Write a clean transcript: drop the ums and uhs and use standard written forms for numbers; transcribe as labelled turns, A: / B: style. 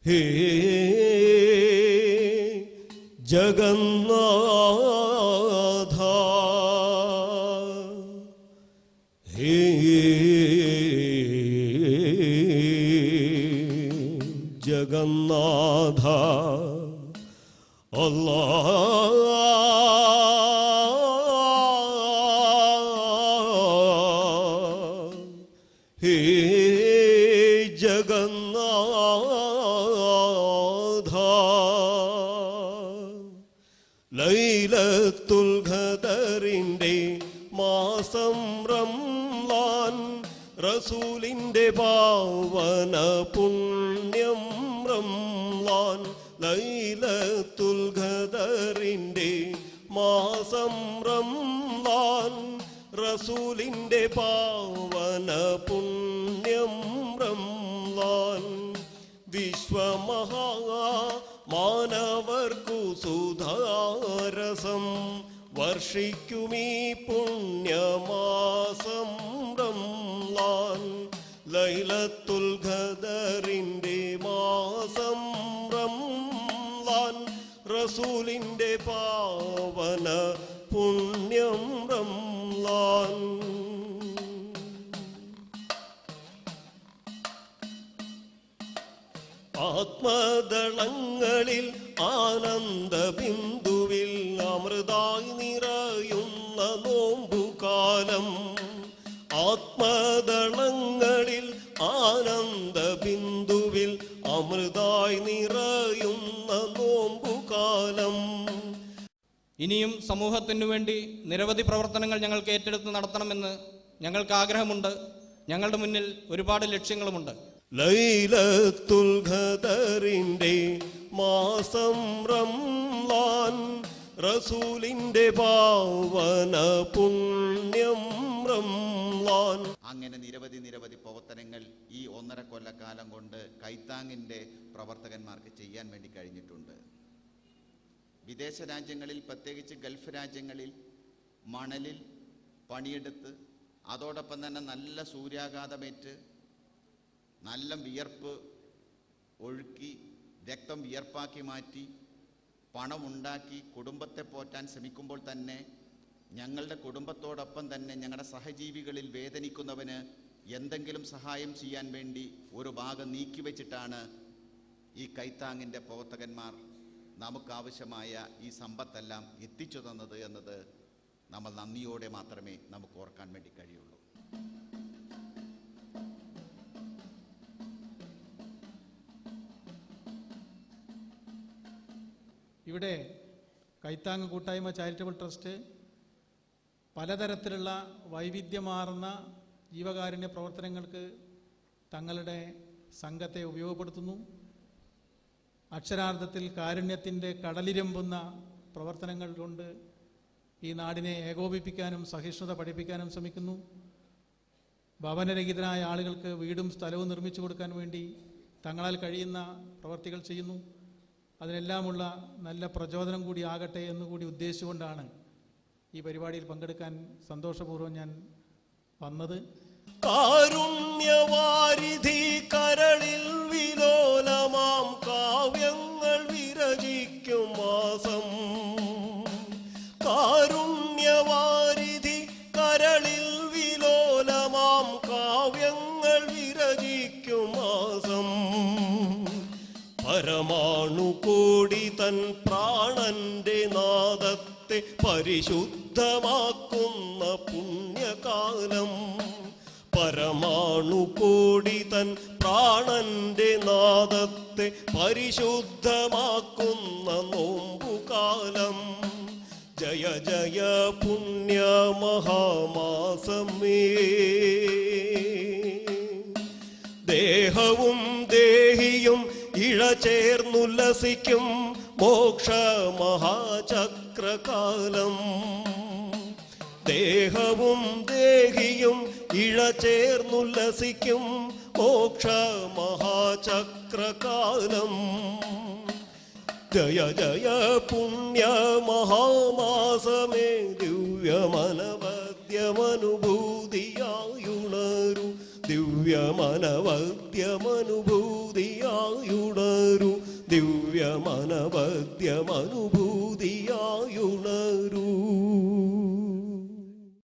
A: ഹേ ജഗന്നാഥ, ഹേ ജഗന്നാഥ, അല്ലാഹ് ഹേ ജഗന്നാഥ, ലൈലത്തുൽ ഖദറിന്റെ മാസം റംളാൻ, റസൂലിന്റെ പാവന പുണ്യം റംളാൻ. ലൈലത്തുൽ ഖദറിന്റെ മാസം റംളാൻ, റസൂലിന്റെ പാവന പുണ്യം റംളാൻ. വിശ്വമഹാ മാനവർക്കു സുധാരസം വർഷിക്കുമീ പുണ്യമാസം റംളാൻ. ലൈലത്തുൽ ഖദറിന്റെ മാസം റംളാൻ, റസൂലിന്റെ പാവന പുണ്യം റംളാൻ. ആത്മദളങ്ങളിൽ ആനന്ദ ബിന്ദുവിൽ അമൃതായി നിറയുന്ന നോമ്പുകാലം. ആത്മദളങ്ങളിൽ ആനന്ദ ബിന്ദുവിൽ അമൃതായി നിറയുന്ന നോമ്പുകാലം.
B: ഇനിയും സമൂഹത്തിനു വേണ്ടി നിരവധി പ്രവർത്തനങ്ങൾ ഞങ്ങൾക്ക് ഏറ്റെടുത്ത് നടത്തണമെന്ന് ഞങ്ങൾക്ക് ആഗ്രഹമുണ്ട്. ഞങ്ങളുടെ മുന്നിൽ ഒരുപാട് ലക്ഷ്യങ്ങളുമുണ്ട്.
A: ലൈലത്തുൽ ഖദറിന്റെ മാസം റംളാൻ, റസൂലിന്റെ പാവന പുണ്യം റംളാൻ.
C: അങ്ങനെ നിരവധി പ്രവർത്തനങ്ങൾ ഈ 1.5 കൊല്ലക്കാലം കൊണ്ട് കൈത്താങ്ങിൻ്റെ പ്രവർത്തകന്മാർക്ക് ചെയ്യാൻ വേണ്ടി കഴിഞ്ഞിട്ടുണ്ട്. വിദേശ രാജ്യങ്ങളിൽ, പ്രത്യേകിച്ച് ഗൾഫ് രാജ്യങ്ങളിൽ മണലിൽ പണിയെടുത്ത്, അതോടൊപ്പം തന്നെ നല്ല സൂര്യാഘാതമേറ്റ് നല്ല വിയർപ്പ് ഒഴുക്കി രക്തം വിയർപ്പാക്കി മാറ്റി പണമുണ്ടാക്കി കുടുംബത്തെ പോറ്റാൻ ശ്രമിക്കുമ്പോൾ തന്നെ ഞങ്ങളുടെ കുടുംബത്തോടൊപ്പം തന്നെ ഞങ്ങളുടെ സഹജീവികളിൽ വേദനിക്കുന്നവന് എന്തെങ്കിലും സഹായം ചെയ്യാൻ വേണ്ടി ഒരു ഭാഗം നീക്കിവെച്ചിട്ടാണ് ഈ കൈത്താങ്ങിൻ്റെ പ്രവർത്തകന്മാർ നമുക്കാവശ്യമായ ഈ സമ്പത്തെല്ലാം എത്തിച്ചു തന്നത് എന്നത് നമ്മൾ നന്ദിയോടെ മാത്രമേ നമുക്ക് ഓർക്കാൻ വേണ്ടി കഴിയുള്ളൂ.
D: ഇവിടെ കൈത്താങ് കൂട്ടായ്മ ചാരിറ്റബിൾ ട്രസ്റ്റ് പലതരത്തിലുള്ള വൈവിധ്യമാർന്ന ജീവകാരുണ്യ പ്രവർത്തനങ്ങൾക്ക് തങ്ങളുടെ സംഘത്തെ ഉപയോഗപ്പെടുത്തുന്നു. അക്ഷരാർത്ഥത്തിൽ കാരുണ്യത്തിൻ്റെ കടലിരമ്പുന്ന പ്രവർത്തനങ്ങൾ കൊണ്ട് ഈ നാടിനെ ഏകോപിപ്പിക്കാനും സഹിഷ്ണുത പഠിപ്പിക്കാനും ശ്രമിക്കുന്നു. ഭവനരഹിതരായ ആളുകൾക്ക് വീടും സ്ഥലവും നിർമ്മിച്ചു കൊടുക്കാൻ വേണ്ടി തങ്ങളാൽ കഴിയുന്ന പ്രവർത്തികൾ ചെയ്യുന്നു. അതിനെല്ലാമുള്ള നല്ല പ്രചോദനം കൂടി ആകട്ടെ എന്നുകൂടി ഉദ്ദേശിച്ചുകൊണ്ടാണ് ഈ പരിപാടിയിൽ പങ്കെടുക്കാൻ സന്തോഷപൂർവ്വം ഞാൻ വന്നത്.
A: കാരുണ്യവാരിധി കരളിൽ വിലോലമാം കാവ്യങ്ങൾ വിരചിക്കും മാസം. കാരുണ്യവാരിധി കരളിൽ വിലോലമാം കാവ്യങ്ങൾ വിരചിക്കും മാസം. പരമാണു കോടി തൻ പ്രാണന്റെ നാദത്തെ പരിശുദ്ധമാക്കുന്ന പുണ്യകാലം. പരമാണു കോടി തൻ പ്രാണന്റെ നാദത്തെ പരിശുദ്ധമാക്കുന്ന നോമ്പുകാലം. ജയ ജയ പുണ്യ മഹാമാസമേ, ദേഹവും ദേഹിയും ഇഴചേർന്നുല്ലസിക്കും മോക്ഷ മഹാചക്രകാലം. ദേഹവും ദേഹിയും ഇഴചേർന്നുല്ലസിക്കും മോക്ഷ മഹാചക്രകാലം. ജയ ജയ പുണ്യ മഹാമാസമേ, ദിവ്യമനവദ്യമനുഭൂതിയായുണരു ദിവ്യ ദിവ്യമനവദ്യമനുഭൂതിയായുണരു ദിവ്യമനവദ്യമനുഭൂതിയായുണരു